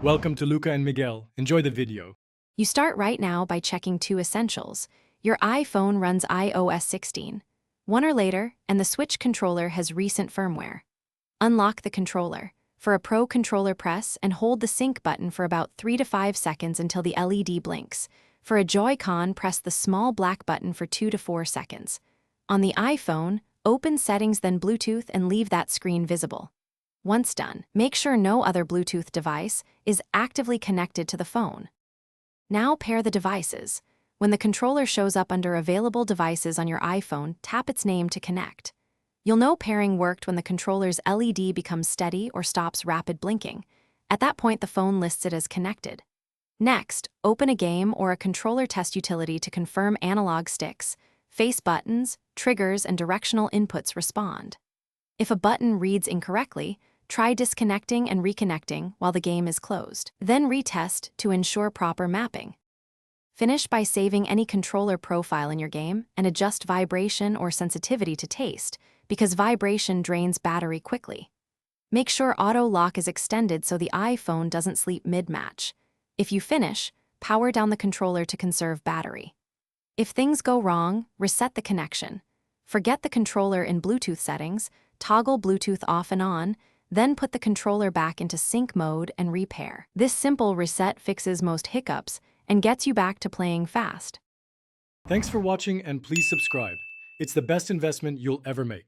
Welcome to Luca and Miguel. Enjoy the video. You start right now by checking two essentials. Your iPhone runs iOS 16. 1 or later, and the Switch controller has recent firmware. Unlock the controller. For a pro controller, press and hold the sync button for about 3 to 5 seconds until the LED blinks. For a Joy-Con, press the small black button for 2 to 4 seconds. On the iPhone, open Settings, then Bluetooth, and leave that screen visible. Once done, make sure no other Bluetooth device is actively connected to the phone. Now pair the devices. When the controller shows up under Available Devices on your iPhone, tap its name to connect. You'll know pairing worked when the controller's LED becomes steady or stops rapid blinking. At that point, the phone lists it as connected. Next, open a game or a controller test utility to confirm analog sticks, face buttons, triggers, and directional inputs respond. If a button reads incorrectly, try disconnecting and reconnecting while the game is closed. Then retest to ensure proper mapping. Finish by saving any controller profile in your game and adjust vibration or sensitivity to taste, because vibration drains battery quickly. Make sure auto lock is extended so the iPhone doesn't sleep mid-match. If you finish, power down the controller to conserve battery. If things go wrong, reset the connection. Forget the controller in Bluetooth settings, toggle Bluetooth off and on, then put the controller back into sync mode and repair. This simple reset fixes most hiccups and gets you back to playing fast. Thanks for watching and please subscribe. It's the best investment you'll ever make.